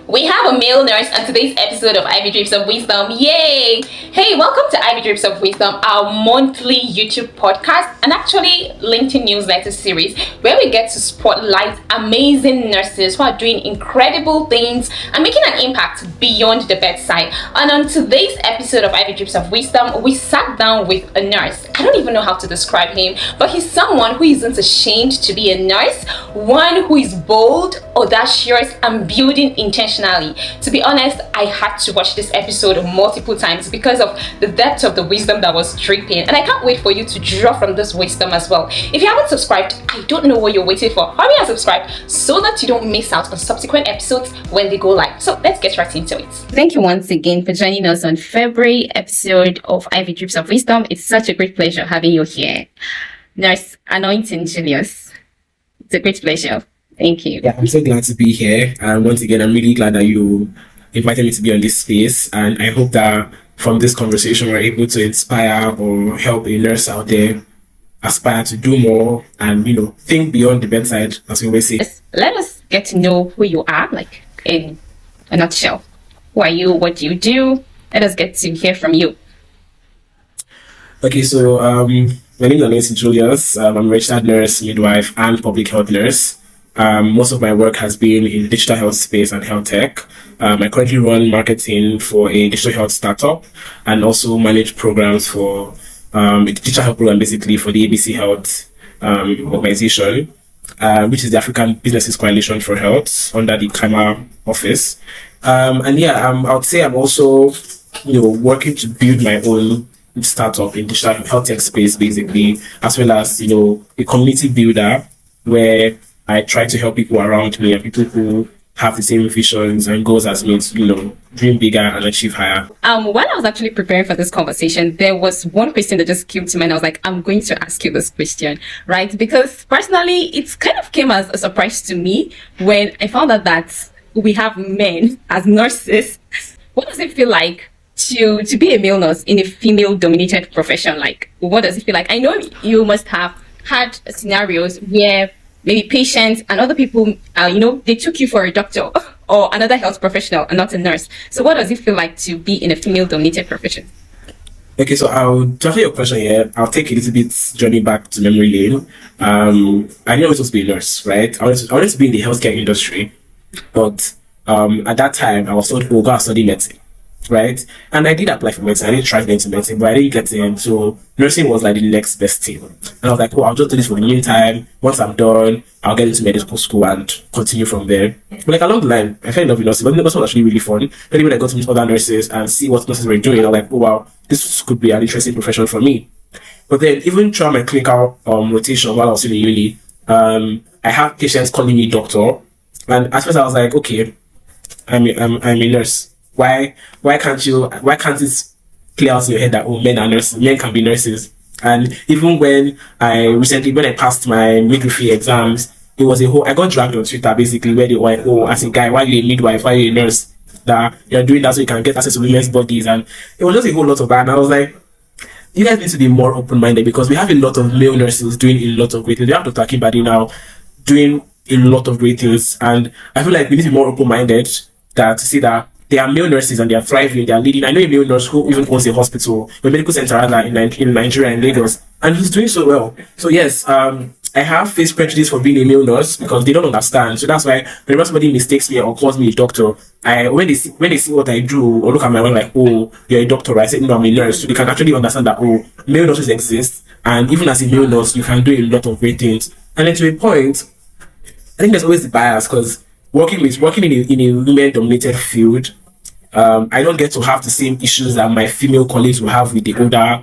We have a male nurse on today's episode of 𝙒𝙑 𝘿𝙧𝙞 𝙥𝙨. Yay! Hey, welcome to 𝙒𝙑 𝘿𝙧𝙞 𝙥𝙨, our monthly YouTube podcast and actually LinkedIn newsletter series where we get to spotlight amazing nurses who are doing incredible things and making an impact beyond the bedside. And on today's episode of 𝙒𝙑 𝘿𝙧𝙀, we sat down with a nurse. I don't even know how to describe him, but he's someone who isn't ashamed to be a nurse, one who is bold, audacious, and building intentionally. To be honest, I had to watch this episode multiple times because of the depth of the wisdom that was dripping, and I can't wait for you to draw from this wisdom as well. If you haven't subscribed, I don't know what you're waiting for. Hurry and subscribe so that you don't miss out on subsequent episodes when they go live. So let's get right into it. Thank you once again for joining us on February episode of 𝙒𝙑 𝘿𝙧𝙀. It's such a great pleasure having you here, Nurse Anointing Julius. It's a great pleasure. Thank you. Yeah, I'm so glad to be here. And once again, I'm really glad that you invited me to be on this space. And I hope that from this conversation, we're able to inspire or help a nurse out there aspire to do more and, think beyond the bedside, as we always say. Let us get to know who you are, like in a nutshell. Who are you? What do you do? Let us get to hear from you. Okay, so my name is Anointing Julius. I'm a registered nurse, midwife, and public health nurse. Most of my work has been in digital health space and health tech. I currently run marketing for a digital health startup and also manage programs for a digital health program basically for the ABC Health organization, which is the African Businesses Coalition for Health under the 𝙒𝙑 office. I would say I'm also, working to build my own startup in digital health tech space basically, as well as, a community builder where I try to help people around me and people who have the same visions and goals as me to, dream bigger and achieve higher. While I was actually preparing for this conversation, there was one question that just came to mind. I was like, I'm going to ask you this question, right? Because personally, it kind of came as a surprise to me when I found out that we have men as nurses. What does it feel like to be a male nurse in a female-dominated profession? Like, what does it feel like? I know you must have had scenarios where maybe patients and other people, they took you for a doctor or another health professional and not a nurse. So what does it feel like to be in a female-dominated profession? Okay, so to answer your question here, I'll take a little bit journey back to memory lane. I knew I was supposed to be a nurse, right? I wanted to be in the healthcare industry, but at that time, I was told, go and study medicine. Right, and I did apply for medicine. I didn't try to get into medicine, but I didn't get in. So nursing was like the next best thing. And I was like, I'll just do this for the meantime. Once I'm done, I'll get into medical school and continue from there. But like along the line, I fell in love with nursing. But nursing was actually really fun. Then when I got to meet other nurses and see what nurses were doing, I was like, oh wow, this could be an interesting profession for me. But then even throughout my clinical rotation while I was in the uni, I had patients calling me doctor. And at first I was like, okay, I'm a nurse. Why can't it clear out in your head that men are nurses, men can be nurses? And even when I passed my midwifery exams, it was I got dragged on Twitter basically where they were like, as a guy, why are you a midwife, why are you a nurse? That you're doing that so you can get access to women's bodies, and it was just a whole lot of that. And I was like, you guys need to be more open-minded because we have a lot of male nurses doing a lot of great things. We have Dr. 𝘠𝙀 now doing a lot of great things, and I feel like we need to be more open-minded to see that they are male nurses and they are thriving, they are leading. I know a male nurse who even owns a hospital, a medical center in Nigeria, in Lagos, and he's doing so well. So yes, I have faced prejudice for being a male nurse because they don't understand. So that's why whenever somebody mistakes me or calls me a doctor, when they see what I do or look at my work like, oh, you're a doctor, I say, no, I'm a nurse. So they can actually understand that, oh, male nurses exist, and even as a male nurse, you can do a lot of great things. And then to a point, I think there's always the bias because working in a women-dominated field, I don't get to have the same issues that my female colleagues will have with the older,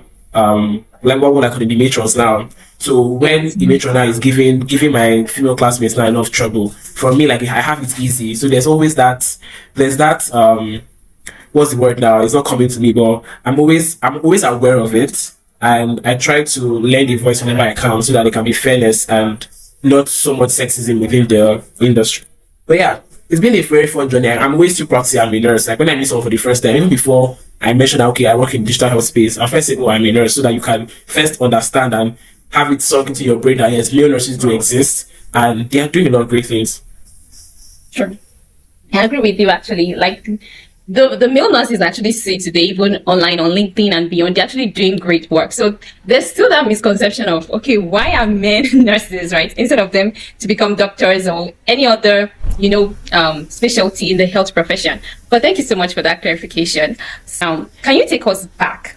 like what would I call it, the matrons now. So when the matron now is giving my female classmates now enough trouble, for me, like I have it easy. So there's always that, what's the word now? It's not coming to me, but I'm always aware of it, and I try to lend a voice whenever I can so that there can be fairness and not so much sexism within the industry. But yeah, it's been a very fun journey. I'm always too proud to say I'm a nurse. Like when I meet someone for the first time, even before I mention that, okay, I work in digital health space, I'll first say, oh, I'm a nurse, so that you can first understand and have it sunk into your brain that yes, male nurses do exist and they are doing a lot of great things. Sure. I agree with you actually. Like the male nurses actually see today, even online on LinkedIn and beyond, they're actually doing great work. So there's still that misconception of, okay, why are men nurses, right? Instead of them to become doctors or any other, specialty in the health profession. But thank you so much for that clarification. Can you take us back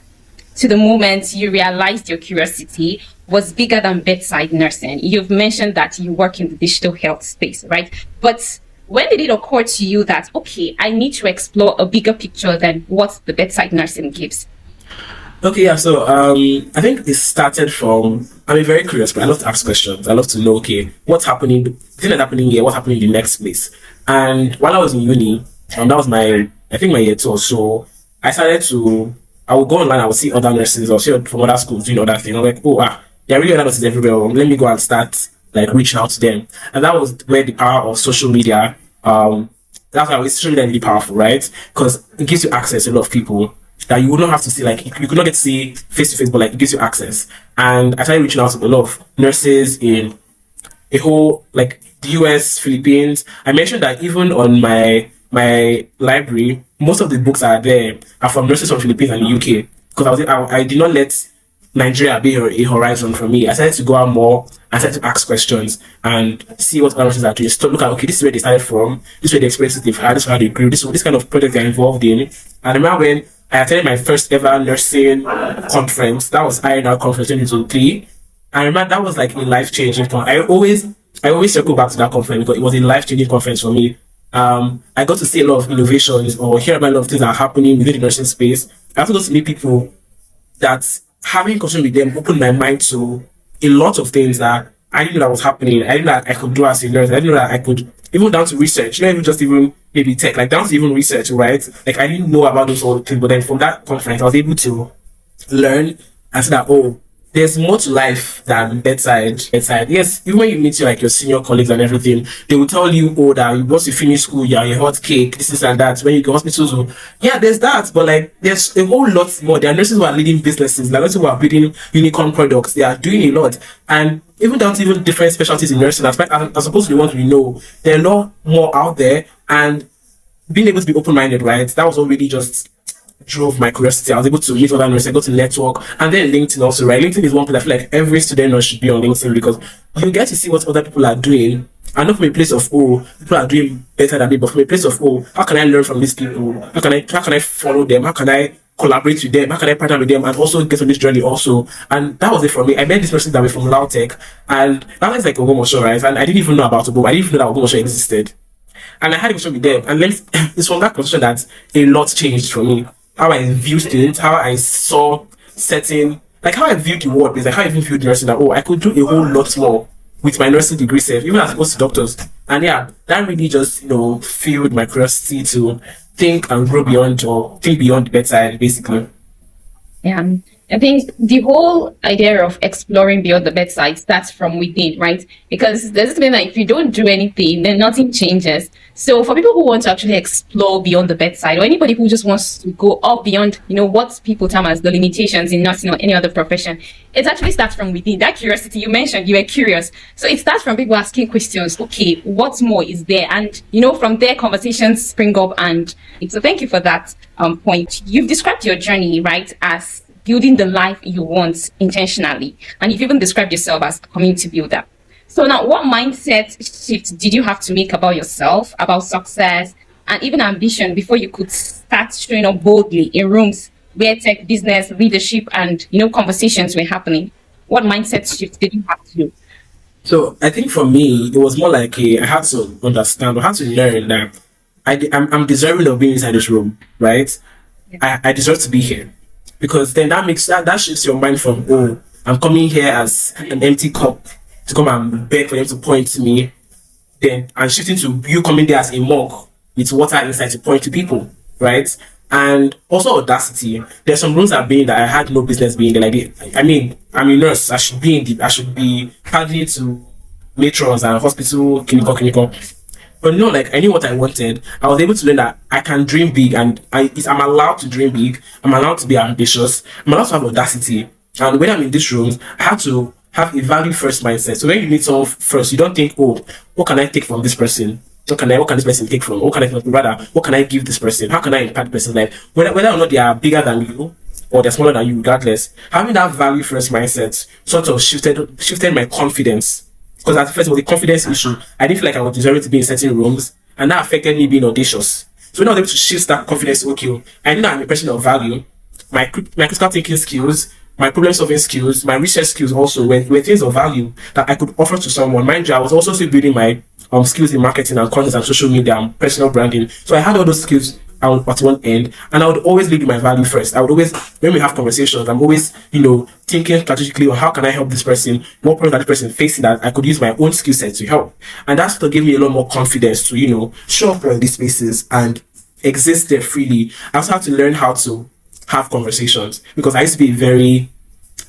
to the moment you realized your curiosity was bigger than bedside nursing? You've mentioned that you work in the digital health space, right? But when did it occur to you that, okay, I need to explore a bigger picture than what the bedside nursing gives? Okay, yeah. So I think it started from I'm very curious, but I love to ask questions. I love to know, okay, what's happening? The thing that's happening here, what's happening in the next place? And while I was in uni, that was I think my year two or so. I started to I would go online. I would see other nurses or see from other schools doing other things. I'm like, oh, there are really other nurses everywhere. Let me go and start like reaching out to them. And that was where the power of social media. That's why social media is really powerful, right? Because it gives you access to a lot of people that you would not have to see, like you could not get to see face to face, but like it gives you access. And I started reaching out to a lot of nurses in a whole like the US, Philippines. I mentioned that even on my library, most of the books are there are from nurses from Philippines and the UK because I did not let Nigeria be a horizon for me. I started to go out more. I started to ask questions and see what other nurses are doing. So look at, okay, this is where they started from. This is where the experiences they've had. This is how they grew. This kind of project they're involved in. And I remember when I attended my first ever nursing conference. That was INR conference 2023. I remember that was like a life changing conference. I always circle back to that conference because it was a life changing conference for me. I got to see a lot of innovations or hear about a lot of things that are happening within the nursing space. I also got to meet people that having conversation with them opened my mind to a lot of things that I didn't know that was happening. I didn't know that I could do as a nurse. I didn't know that I could, even down to research, not even just even maybe tech, like down to even research, right? Like I didn't know about those sort of things, but then from that conference, I was able to learn and see that, oh, there's more to life than bedside. Yes, even when you meet your senior colleagues and everything, they will tell you, oh, that once you finish school, you're a hot cake, this is and that. When you go to hospitals, oh, yeah, there's that, but like there's a whole lot more. There are nurses who are leading businesses, there are nurses who are building unicorn products, they are doing a lot. And even down to even different specialties in nursing, as opposed to the ones we know, there are a lot more out there, and being able to be open-minded, right? That was already just drove my curiosity. I was able to meet other nurses, I got to network, and then LinkedIn also, right? LinkedIn is one place I feel like every student nurse should be on LinkedIn because you get to see what other people are doing. And not from a place of, oh, people are doing better than me, but from a place of, oh, how can I learn from these people? How can I follow them? How can I collaborate with them? How can I partner with them and also get on this journey also? And that was it for me. I met this person that was from 𝙒𝙧𝙞𝙥𝙨, and that was like 𝙒𝙑 𝘿𝙧𝙞, right? And I didn't even know about 𝙒𝙑. I didn't even know that 𝙒𝙑 existed. And I had a conversation with them, and then it's from that conversation that a lot changed for me. How I viewed things, how I saw certain, like how I viewed the world, like how I even viewed nursing, that, oh, I could do a whole lot more with my nursing degree self, even as opposed to doctors. And yeah, that really just, fueled my curiosity to think and grow beyond, or think beyond the bedside, basically. Yeah. I think the whole idea of exploring beyond the bedside starts from within, right? Because there's this thing that if you don't do anything, then nothing changes. So for people who want to actually explore beyond the bedside, or anybody who just wants to go up beyond, what people term as the limitations in nursing or any other profession, it actually starts from within. That curiosity you mentioned, you were curious. So it starts from people asking questions. Okay, what more is there? And, from there, conversations spring up. And so thank you for that point. You've described your journey, right, as building the life you want intentionally. And you've even described yourself as a community builder. So now, what mindset shift did you have to make about yourself, about success, and even ambition before you could start showing up boldly in rooms where tech, business, leadership, and, conversations were happening? What mindset shift did you have to do? So I think for me, it was more like I had to understand, I had to learn that I'm deserving of being inside this room, right? Yeah. I deserve to be here. Because then that shifts your mind from, oh, I'm coming here as an empty cup to come and beg for them to point to me, then and shifting to you coming there as a mug with water inside to point to people, right? And also audacity. There's some rooms I've been that I had no business being there. I'm a nurse. I should be handling to matrons and hospital clinical. But no, like I knew what I wanted. I was able to learn that I can dream big, and I'm allowed to dream big. I'm allowed to be ambitious. I'm allowed to have audacity. And when I'm in these rooms, I have to have a value first mindset. So when you meet someone first, you don't think, oh, what can I take from this person? what can this person take from? What can I give this person? How can I impact the person's life? Whether or not they are bigger than you or they're smaller than you, regardless, having that value first mindset sort of shifted my confidence. Because at first it was a confidence issue. I didn't feel like I was deserving to be in certain rooms, and that affected me being audacious. So when I was able to shift that confidence, okay, I know I'm a person of value. My critical thinking skills, my problem solving skills, my research skills also were things of value that I could offer to someone. Mind you, I was also still building my skills in marketing and content and social media and personal branding. So I had all those skills at one end, and I would always lead with my value first. I would always, when we have conversations, I'm always, thinking strategically on how can I help this person, what problem that person facing that I could use my own skill set to help. And that's to give me a lot more confidence to, show up in these spaces and exist there freely. I also have to learn how to have conversations, because I used to be a very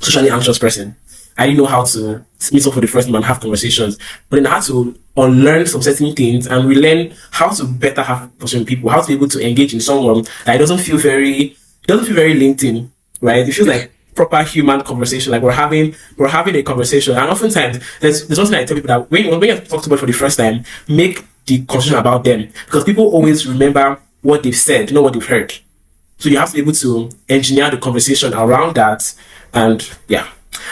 socially anxious person. I didn't know how to meet up for the first time and have conversations. But then I had to unlearn some certain things and relearn how to better have conversations with people, how to be able to engage in someone that it doesn't feel very LinkedIn, right? It feels like proper human conversation, like we're having a conversation. And oftentimes there's one thing I tell people, that when you talk to somebody for the first time, make the conversation about them, because people always remember what they've said, not what they've heard. So you have to be able to engineer the conversation around that, and yeah.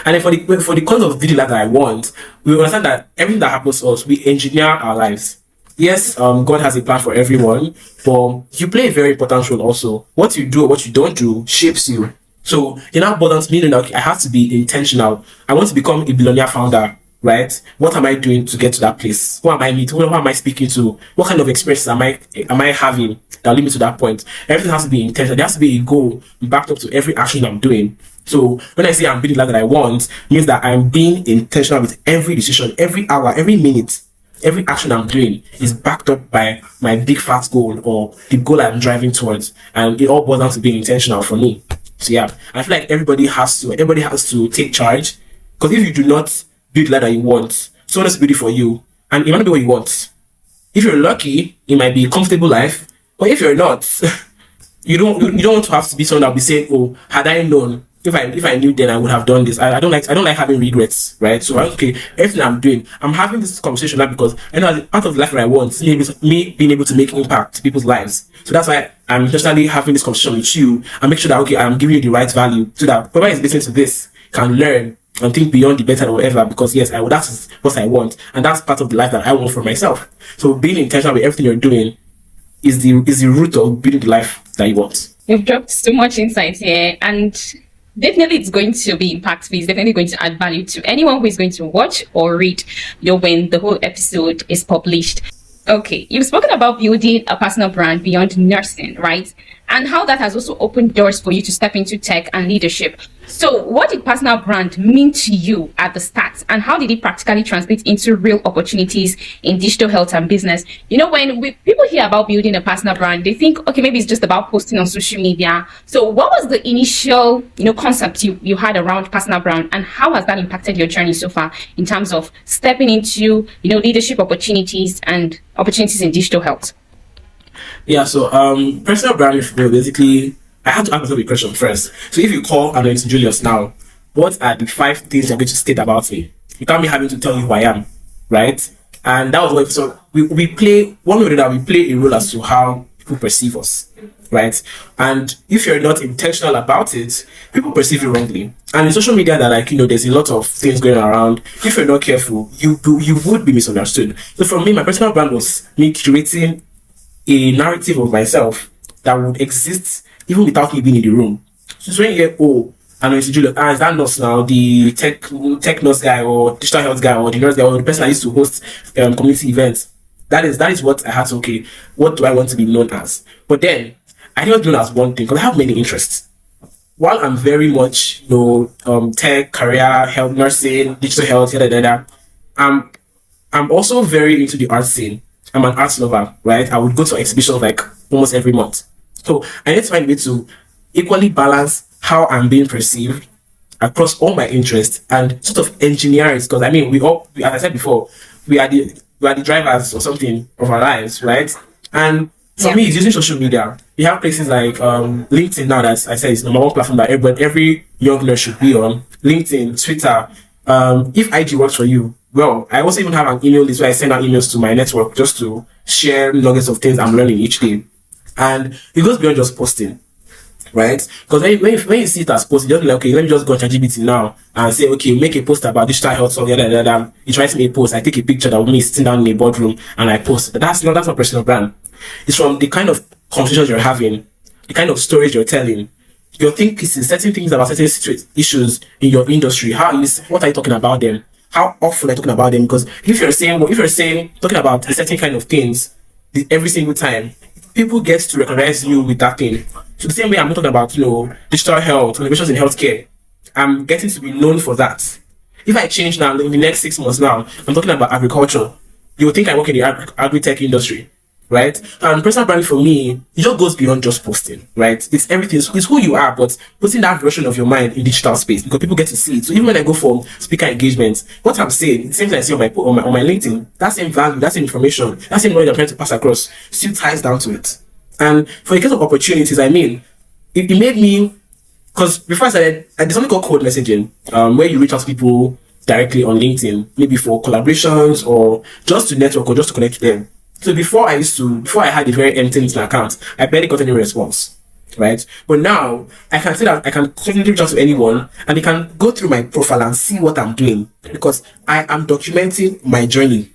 And then for the kind of video life that I want, we understand that everything that happens to us, we engineer our lives. Yes, God has a plan for everyone, but you play a very important role also. What you do or what you don't do shapes you. So in that balance, meaning that I have to be intentional. I want to become a billionaire founder, right? What am I doing to get to that place? Who am I meeting? Who am I speaking to? What kind of experiences am I having that lead me to that point? Everything has to be intentional. There has to be a goal backed up to every action I'm doing. So when I say I'm building the life that I want, means that I'm being intentional with every decision, every hour, every minute, every action I'm doing is backed up by my big fat goal or the goal I'm driving towards, and it all boils down to being intentional for me. So yeah, I feel like everybody has to take charge, because if you do not build the life that you want, someone else will build it for you, and it might not be what you want. If you're lucky, it might be a comfortable life, but if you're not, you don't want to have to be someone that will be saying, oh, had I known. If I knew then, I would have done this. I don't like having regrets, right? So okay, everything I'm doing, I'm having this conversation now because I know part of the life that I want is me being able to make impact to people's lives. So that's why I'm intentionally having this conversation with you and make sure that okay, I'm giving you the right value so that whoever is listening to this can learn and think beyond the better or whatever. Because yes, that's what I want, and that's part of the life that I want for myself. So being intentional with everything you're doing is the root of building the life that you want. You've dropped so much insight here, and definitely it's going to be impactful. It's definitely going to add value to anyone who is going to watch or read when the whole episode is published. Okay, you've spoken about building a personal brand beyond nursing, right? And how that has also opened doors for you to step into tech and leadership. So what did personal brand mean to you at the start, and how did it practically translate into real opportunities in digital health and business? When people hear about building a personal brand, they think, okay, maybe it's just about posting on social media. So what was the initial, concept you had around personal brand, and how has that impacted your journey so far in terms of stepping into, leadership opportunities and opportunities in digital health? Yeah, so personal branding for me, basically, I have to ask myself a question first. So if you call Anointing Julius now, what are the 5 things you're going to state about me without me having to tell you who I am, right? And that was what, so we play, one way or another, we play a role as to how people perceive us, right? And if you're not intentional about it, people perceive you wrongly. And in social media, that there's a lot of things going around. If you're not careful, you would be misunderstood. So for me, my personal brand was me creating a narrative of myself that would exist even without me being in the room. So when you hear, oh, Anointing Julius, is that nurse now, the tech nurse guy or digital health guy or the nurse guy or the person I used to host community events, that is what I had to, okay, what do I want to be known as? But then, I didn't want to be known as one thing because I have many interests. While I'm very much, tech, career, health, nursing, digital health, I'm also very into the art scene. I'm an art lover, right? I would go to exhibitions like almost every month. So I need to find a way to equally balance how I'm being perceived across all my interests and sort of engineer it. Because we all, as I said before, we are the drivers or something of our lives, right? And for me, it's using social media. We have places like LinkedIn now, that I said is the number 1 platform that every young nurse should be on. LinkedIn, Twitter. If IG works for you, well, I also even have an email list where I send out emails to my network just to share nuggets of things I'm learning each day. And it goes beyond just posting, right? Because when you see it as posting, you're just like, okay, let me just go to ChatGPT now and say, okay, make a post about digital health, so it writes me a post. I take a picture of me sitting down in a boardroom and I post. That's not personal brand. It's from the kind of conversations you're having, the kind of stories you're telling, your think pieces, certain things about certain issues in your industry. What are you talking about them? How often are you talking about them? Because if you're saying talking about a certain kind of things every single time, people get to recognize you with that thing. So the same way I'm not talking about, digital health, innovations in healthcare, I'm getting to be known for that. If I change now in the next 6 months now, I'm talking about agriculture, you will think I work in the agri-tech industry, right? And personal branding for me, it just goes beyond just posting, right? It's everything. It's who you are, but putting that version of your mind in digital space because people get to see it. So even when I go for speaker engagements, what I'm saying, the same thing I see on my LinkedIn, that same value, that same information, that same knowledge I'm trying to pass across still ties down to it. And for a case of opportunities, I mean, it made me, because before I started, there's something called cold messaging, where you reach out to people directly on LinkedIn, maybe for collaborations or just to network or just to connect with them. So before I had a very empty LinkedIn account, I barely got any response, right? But now I can say that I can constantly reach out to anyone and they can go through my profile and see what I'm doing because I am documenting my journey,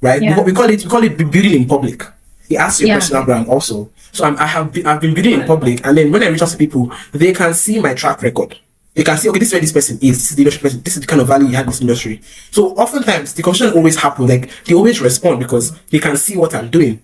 right? Yeah. We call it building in public. It asks your personal brand also. So I've been building in public, and then when I reach out to people, they can see my track record. They can see, okay, this is where this person is. This is the industry person. This is the kind of value you have in this industry. So oftentimes the conversation always happens. Like they always respond because they can see what I'm doing.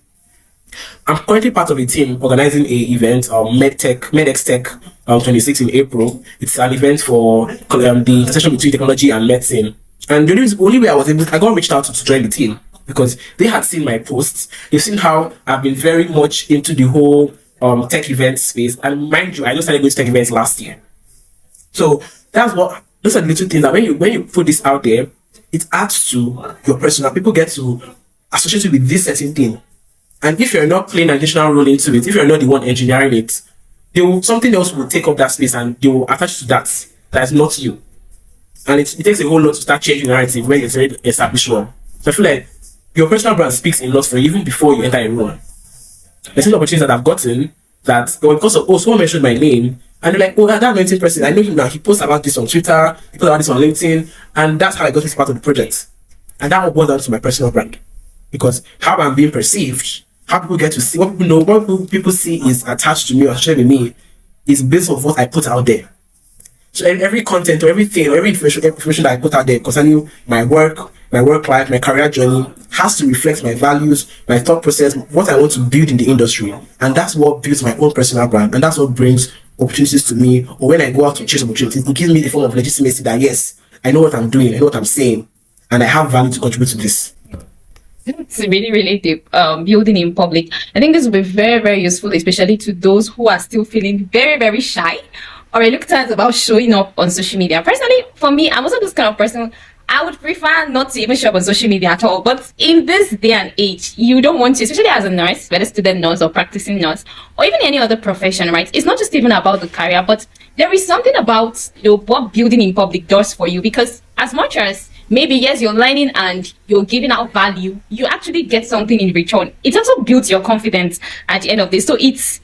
I'm currently part of a team organizing a event, MedXTech 26 in April. It's an event for the intersection between technology and medicine. And the only way I got reached out to join the team because they had seen my posts. They've seen how I've been very much into the whole tech event space. And mind you, I just started going to tech events last year. So those are the little things that when you put this out there, it adds to your persona. People get to associate you with this certain thing. And if you're not playing an additional role into it, if you're not the one engineering it, something else will take up that space and they will attach to that. That's not you. And it takes a whole lot to start changing the narrative when it's already established one. So I feel like your personal brand speaks a lot for you even before you enter a role. There's some opportunities that I've gotten that because of someone mentioned my name and they're like, oh, that mentioned person, I know him now. He posts about this on Twitter, he posts about this on LinkedIn, and that's how I got this part of the project. And that will boil down to my personal brand. Because how I'm being perceived, how people get to see, what people see is attached to me or shared with me is based on what I put out there. So every content or everything or every information that I put out there concerning my work life, my career journey has to reflect my values, my thought process, what I want to build in the industry. And that's what builds my own personal brand. And that's what brings opportunities to me. Or when I go out to chase opportunities, it gives me the form of legitimacy that yes, I know what I'm doing, I know what I'm saying, and I have value to contribute to this. It's really, really deep. Building in public. I think this will be very, very useful, especially to those who are still feeling very, very shy or reluctant about showing up on social media. Personally, for me, I'm also this kind of person. I would prefer not to even show up on social media at all. But in this day and age, you don't want to, especially as a nurse, whether student nurse or practicing nurse, or even any other profession, right? It's not just even about the career, but there is something about what building in public does for you. Because as much as maybe, yes, you're learning and you're giving out value, you actually get something in return. It also builds your confidence at the end of this. So it's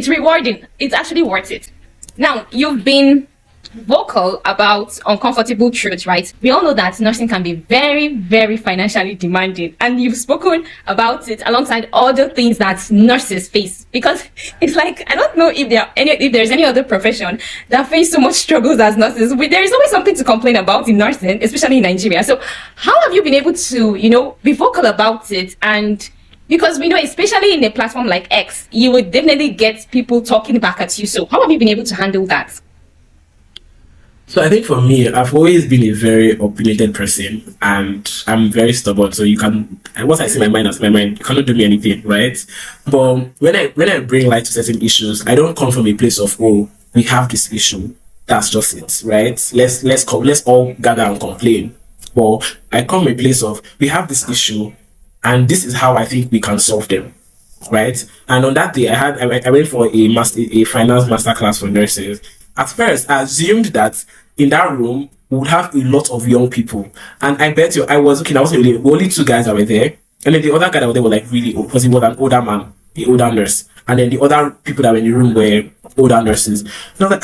rewarding. It's actually worth it. Now, you've been vocal about uncomfortable truths, right? We all know that nursing can be very, very financially demanding, and you've spoken about it alongside other things that nurses face. Because it's like, I don't know if there's any other profession that face so much struggles as nurses. There is always something to complain about in nursing, especially in Nigeria. So how have you been able to, be vocal about it? And because we know, especially in a platform like X, you would definitely get people talking back at you. So how have you been able to handle that? So I think for me, I've always been a very opinionated person and I'm very stubborn. So once I say my mind, I say my mind. You cannot do me anything, right? But when I bring light to certain issues, I don't come from a place of, oh, we have this issue. That's just it, right? Let's all gather and complain. But I come from a place of, we have this issue and this is how I think we can solve them, right? And on that day, I went for a finance masterclass for nurses. At first, I assumed that in that room, we would have a lot of young people. And I bet you, I wasn't really, only two guys that were there. And then the other guy that was there was like really old, because he was an older man, the older nurse. And then the other people that were in the room were older nurses. And I was like,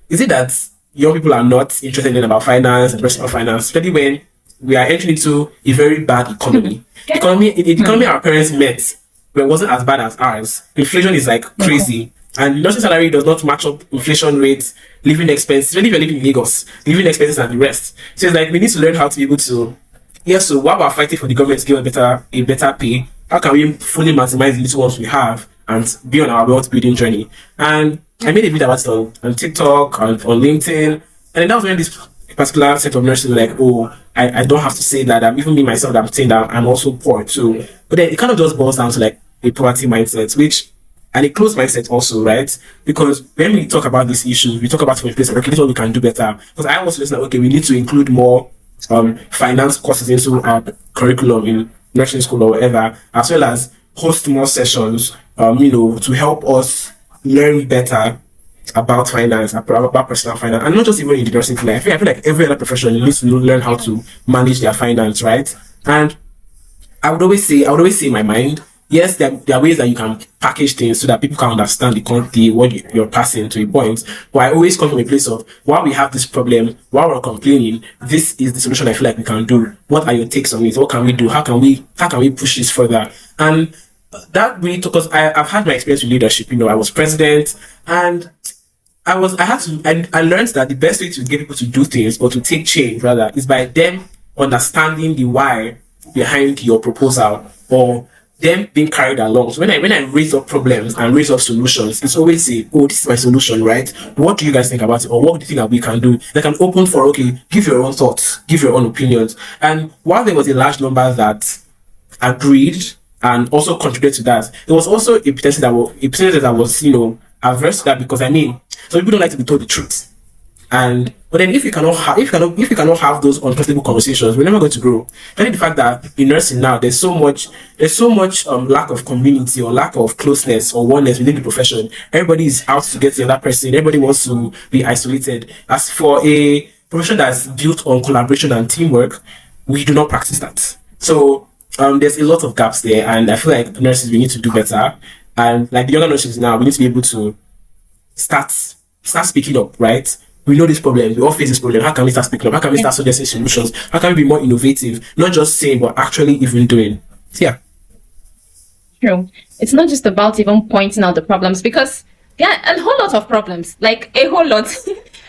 is it that young people are not interested in about finance and personal finance, especially when we are entering into a very bad economy? The economy our parents met, but it wasn't as bad as ours. Inflation is like crazy. And nursing salary does not match up inflation rates, living expenses, especially if you're living in Lagos, living expenses and the rest. So it's like we need to learn how to be able to, so while we're fighting for the government to give a better pay, how can we fully maximize the little ones we have and be on our wealth building journey? And I made a video about it on TikTok, on LinkedIn, and then that was when this particular set of nurses were like, oh, I don't have to say that. I'm even me myself that I'm saying that I'm also poor too. But then it kind of just boils down to like a poverty mindset, and a closed mindset also, right? Because when we talk about these issues, we talk about from a place of, okay, this is what we can do better. Because I also listen, okay, we need to include more finance courses into our curriculum in nursing school or whatever, as well as host more sessions, to help us learn better about finance, about personal finance, and not just even in the nursing field. I feel like every other profession needs to learn how to manage their finance, right? And I would always say in my mind, yes, there are ways that you can package things so that people can understand what you're passing to a point. But I always come from a place of, while we have this problem, while we're complaining, this is the solution I feel like we can do. What are your takes on it? What can we do? How can we push this further? And that really took us. I've had my experience with leadership. I was president, and I learned that the best way to get people to do things, or to take change rather, is by them understanding the why behind your proposal, or them being carried along. So when I raise up problems and raise up solutions, it's always say, oh, this is my solution, right? What do you guys think about it? Or what do you think that we can do? Like, I'm open for, okay, give your own thoughts, give your own opinions. And while there was a large number that agreed and also contributed to that, there was also a percentage that was averse to that, because some people don't like to be told the truth. But then if you cannot have those uncomfortable conversations, we're never going to grow. And the fact that in nursing now, there's so much lack of community, or lack of closeness or oneness within the profession. Everybody is out to get the other person. Everybody wants to be isolated. As for a profession that's built on collaboration and teamwork, we do not practice that. So there's a lot of gaps there, and I feel like nurses, we need to do better. And like the younger nurses now, we need to be able to start speaking up, right? We know this problem. We all face this problem. How can we start speaking up? How can we start suggesting solutions? How can we be more innovative? Not just saying, but actually even doing. Yeah. True. It's not just about even pointing out the problems, because there are a whole lot of problems, like a whole lot.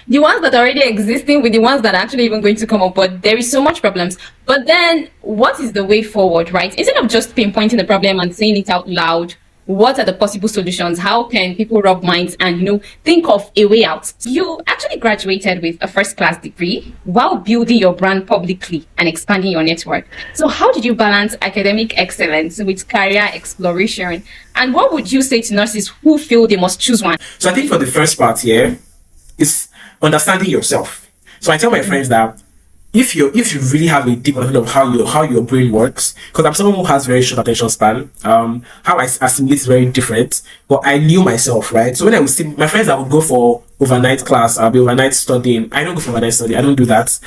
The ones that are already existing with the ones that are actually even going to come up, but there is so much problems. But then what is the way forward, right? Instead of just pinpointing the problem and saying it out loud, what are the possible solutions? How can people rub minds and think of a way out? You actually graduated with a first-class degree while building your brand publicly and expanding your network. So how did you balance academic excellence with career exploration? And what would you say to nurses who feel they must choose one? So I think for the first part here is understanding yourself. So I tell my friends that if you really have a deep understanding of how your brain works, because I'm someone who has very short attention span, how I assimilate is very different. But I knew myself, right? So when I would see my friends that would go for overnight class, I'll be overnight studying. I don't go for overnight study. I don't do that.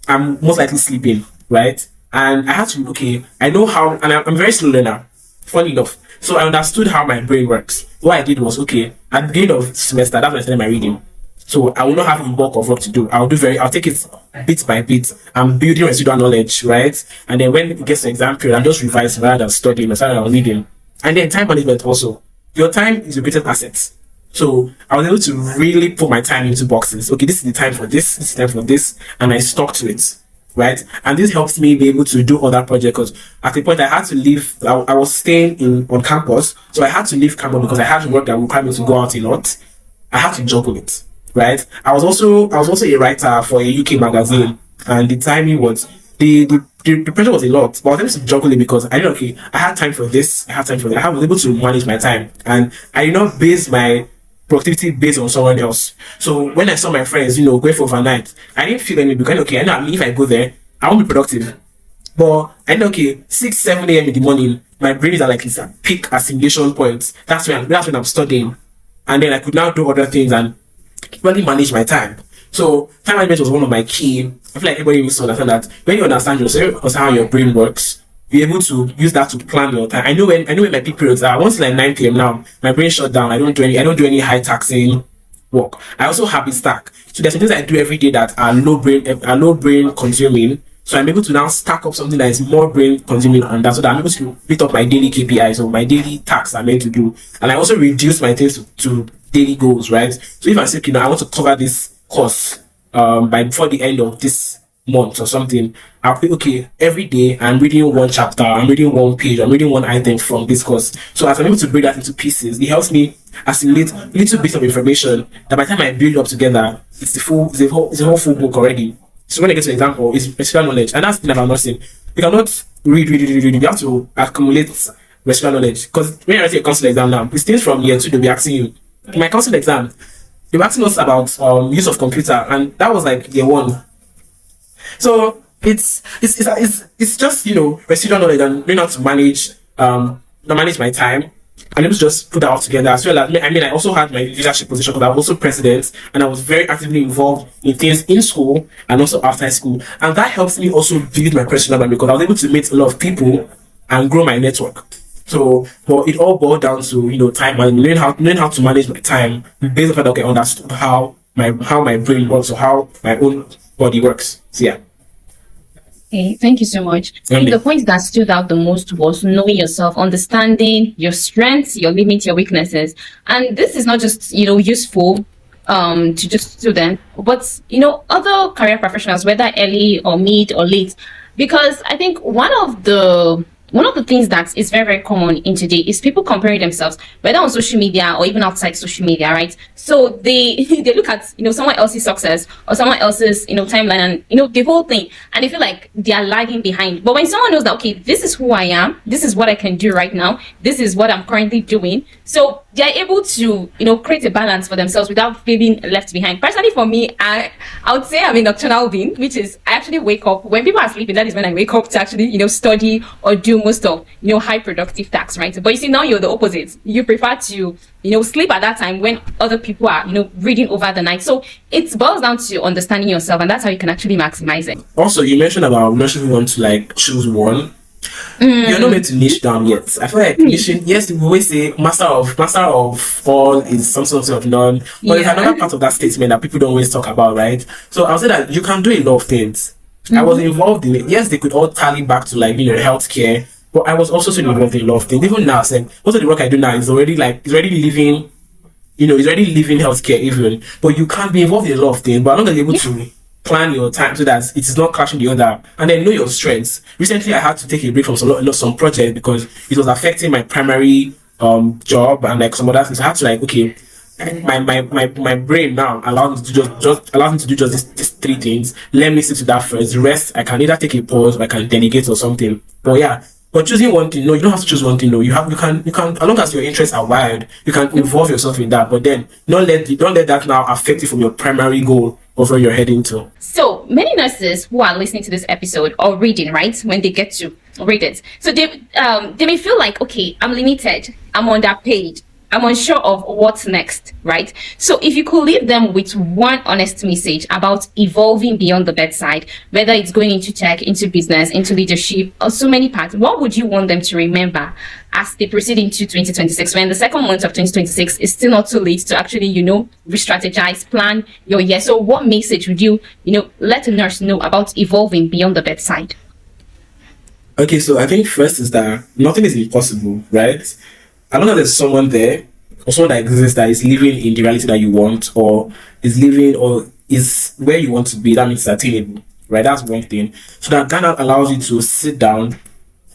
I'm most likely sleeping, right? And I had to, I know how, and I'm a very slow learner, funny enough. So I understood how my brain works. What I did was, at the beginning of semester, that's when I started my reading. So I will not have a bulk of work to do. I'll take it bit by bit. I'm building residual knowledge, right? And then when it gets to exam period, I'm just revising rather than studying, rather than reading. And then time management also. Your time is your greatest asset. So I was able to really put my time into boxes. Okay, this is the time for this is the time for this, and I stuck to it, right? And this helps me be able to do other projects, because at the point I had to leave. I was staying on campus, so I had to leave campus because I had to work that required me to go out a lot. I had to juggle it. Right. I was also a writer for a UK magazine, and the timing was the pressure was a lot, but I was able to juggle it because I knew, I had time for this, I had time for that. I was able to manage my time, and I did not base my productivity based on someone else. So when I saw my friends, going for overnight, I didn't feel any, because I know if I go there, I won't be productive. But I know 6, 7 a.m. in the morning, my brain is at it's a peak assimilation point. That's when I'm studying, and then I could now do other things and really manage my time. So time management was one of my key. I feel like everybody needs to understand that when you understand yourself, understand how your brain works, you're able to use that to plan your time. I know when my peak periods are. Once like 9 p.m. now, my brain shut down. I don't do any high taxing work. I also habit stack. So there's some things I do every day that are low brain consuming. So I'm able to now stack up something that is more brain consuming on that, so that I'm able to meet up my daily KPIs or my daily tasks I'm meant to do. And I also reduce my things to daily goals, right? So if I say, I want to cover this course by before the end of this month or something, I'll be okay, every day I'm reading one chapter, I'm reading one page, I'm reading one item from this course. So as I'm able to break that into pieces, it helps me assimilate little bits of information that by the time I build up together, it's a whole full book already. So when I get to an example, it's residual knowledge. And that's the thing about nursing. You cannot read. You have to accumulate residual knowledge. Because when you're writing a counseling exam now, it's things from year 2 they'll be asking you. In my counseling exam, they were asking us about use of computer, and that was like year 1. So it's just, residual knowledge and learning how to manage my time. I'm able to just put that all together, as well as, I also had my leadership position because I was also president, and I was very actively involved in things in school and also outside school. And that helps me also build my personal brand, because I was able to meet a lot of people and grow my network. So, but it all boiled down to, time management, learn how to manage my time based on the fact that I understood how my brain works, or how my own body works. So yeah. Okay, thank you so much. The point that stood out the most was knowing yourself, understanding your strengths, your limits, your weaknesses. And this is not just, useful to just students, but, other career professionals, whether early or mid or late. Because I think one of the things that is very, very common in today is people comparing themselves, whether on social media or even outside social media, right? So they look at, someone else's success or someone else's, timeline, and, the whole thing, and they feel like they are lagging behind. But when someone knows that, okay, this is who I am, this is what I can do right now, this is what I'm currently doing, so they're able to, create a balance for themselves without feeling left behind. Personally, for me, I would say I'm a nocturnal being, which is I actually wake up when people are sleeping. That is when I wake up to actually, study or do most of, high productive tasks, right? But you see, now you're the opposite. You prefer to, sleep at that time when other people are, reading over the night. So it boils down to understanding yourself, and that's how you can actually maximize it. Also, you mentioned about not sure if you want to choose one. You're not meant to niche down yet. I feel like niching, yes, we always say master of all is some sort of none, but there's another part of that statement that people don't always talk about, right? So I'll say that you can do a lot of things. I was involved in it. Yes, they could all tally back to healthcare, but I was also still involved in a lot of things. Even now, saying most of the work I do now is already living healthcare even. But you can be involved in a lot of things, but I'm not able to plan your time so that it is not clashing the other, and then know your strengths. Recently, I had to take a break from some project because it was affecting my primary job and some other things. I had to my brain now allows me to do just these 3 things. Let me stick to that first. The rest I can either take a pause or I can delegate or something. But yeah. But choosing one thing, no, you don't have to choose one thing. No, you can, as long as your interests are wired, you can involve yourself in that. But then don't let that now affect you from your primary goal of where you're heading to. So many nurses who are listening to this episode or reading, right, when they get to read it, so they may feel like, okay, I'm limited, I'm underpaid, I'm unsure of what's next, right? So if you could leave them with one honest message about evolving beyond the bedside, whether it's going into tech, into business, into leadership, or so many parts, what would you want them to remember as they proceed into 2026, when the second month of 2026 is still not too late to actually, re-strategize, plan your year? So what message would you, let a nurse know about evolving beyond the bedside? Okay, so I think first is that nothing is impossible, right? As long as there's someone there, or someone that exists that is living in the reality that you want, or is living or is where you want to be, that means it's attainable, right? That's one thing. So that allows you to sit down,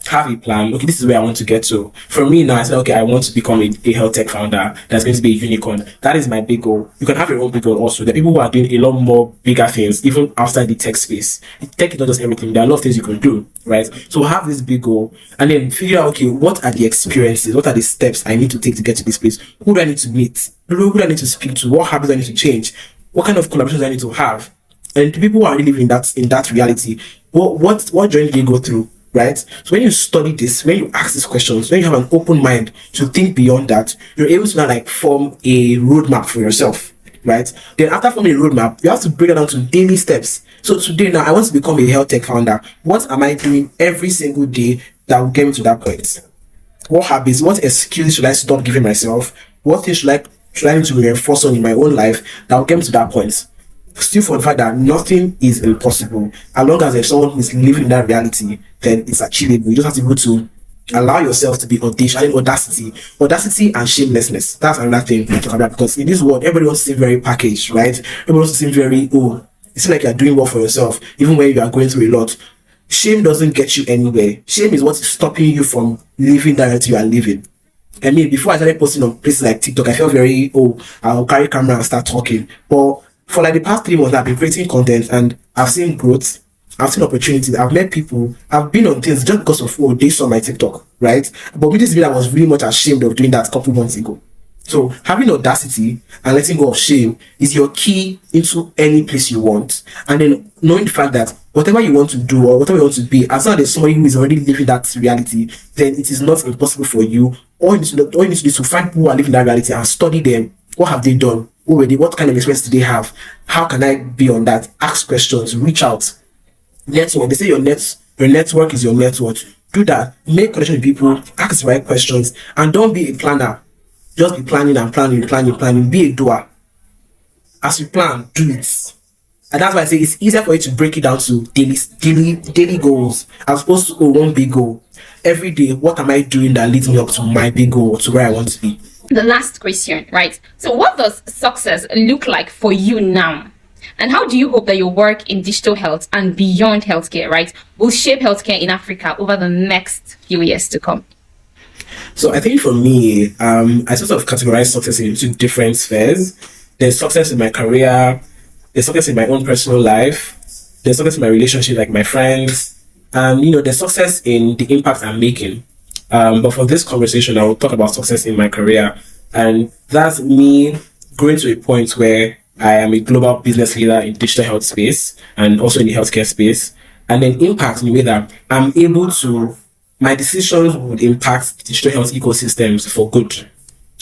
have a plan. Okay, this is where I want to get to. For me now, I said, okay, I want to become a health tech founder that's going to be a unicorn. That is my big goal. You can have your own big goal also. There are people who are doing a lot more bigger things, even outside the tech space. Tech is not just everything. There are a lot of things you can do, right? So have this big goal and then figure out, okay, what are the experiences? What are the steps I need to take to get to this place? Who do I need to meet? Who do I need to speak to? What habits do I need to change? What kind of collaborations do I need to have? And the people who are really living in that reality, what journey do you go through? Right? So when you study this, when you ask these questions, when you have an open mind to think beyond that, you're able to now form a roadmap for yourself. right? Then after forming a roadmap, you have to break it down to daily steps. So today now, I want to become a health tech founder. What am I doing every single day that will get me to that point? What habits, what excuses should I stop giving myself? What things should I try to reinforce on in my own life that will get me to that point? Still for the fact that nothing is impossible. As long as there's someone who is living that reality, then it's achievable. You just have to be able to allow yourself to be audacious. I think audacity and shamelessness. That's another thing to talk about, because in this world, everybody wants to seem very packaged, right? Everybody wants to seem very, oh, it seems like you're doing well for yourself, even when you are going through a lot. Shame doesn't get you anywhere. Shame is what's stopping you from living the reality you are living. I mean, before I started posting on places like TikTok, I felt very, I'll carry camera and start talking. But for like the past 3 months, I've been creating content and I've seen growth. I've seen opportunities. I've met people. I've been on things just because of, they saw my TikTok, right? But with this video, I was really much ashamed of doing that a couple months ago. So having audacity and letting go of shame is your key into any place you want. And then knowing the fact that whatever you want to do or whatever you want to be, as long as there's somebody who is already living that reality, then it is not impossible for you. All you need to do is to find people who are living that reality and study them. What have they done already? What kind of experience do they have? How can I be on that? Ask questions, reach out. Network. They say your network is your net worth. Do that. Make connection with people. Ask the right questions. And don't be a planner. Just be planning and planning. Be a doer. As you plan, do it. And that's why I say it's easier for you to break it down to daily goals, as opposed to one big goal. Every day, what am I doing that leads me up to my big goal, to where I want to be? The last question, right? So what does success look like for you now? And how do you hope that your work in digital health and beyond healthcare, right, will shape healthcare in Africa over the next few years to come? So I think for me, I sort of categorize success into different spheres. There's success in my career, there's success in my own personal life, there's success in my relationship, like my friends, and there's success in the impact I'm making. But for this conversation, I will talk about success in my career, and that's me growing to a point where I am a global business leader in digital health space and also in the healthcare space, and then impact in the way that I'm able to, my decisions would impact digital health ecosystems for good,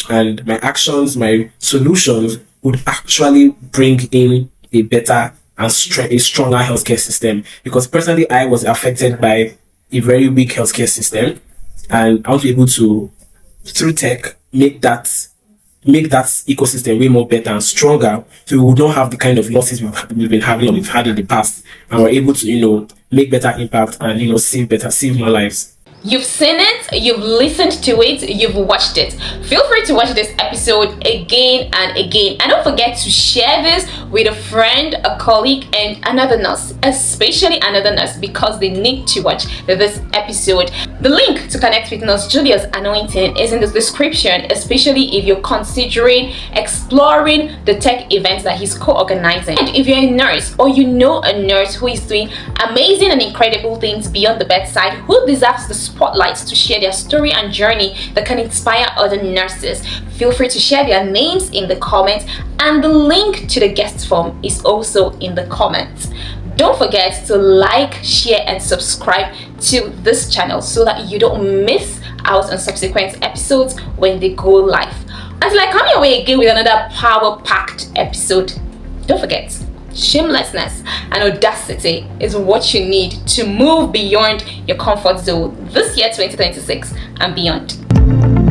and my actions, my solutions would actually bring in a better and a stronger healthcare system. Because personally, I was affected by a very weak healthcare system, and I want to be able to, through tech, make that ecosystem way more better and stronger, so we would not have the kind of losses we've been having or we've had in the past, and we're able to make better impact and save more lives. You've seen it, you've listened to it, you've watched it. Feel free to watch this episode again and again. And don't forget to share this with a friend, a colleague, and another nurse, especially another nurse, because they need to watch this episode. The link to connect with Nurse Julius Anointing is in the description, especially if you're considering exploring the tech events that he's co-organizing. And if you're a nurse or you know a nurse who is doing amazing and incredible things beyond the bedside, who deserves the spotlights to share their story and journey that can inspire other nurses, feel free to share their names in the comments, and the link to the guest form is also in the comments. Don't forget to like, share, and subscribe to this channel so that you don't miss out on subsequent episodes when they go live. Until I come your way again with another power-packed episode, don't forget, shamelessness and audacity is what you need to move beyond your comfort zone this year 2026 and beyond.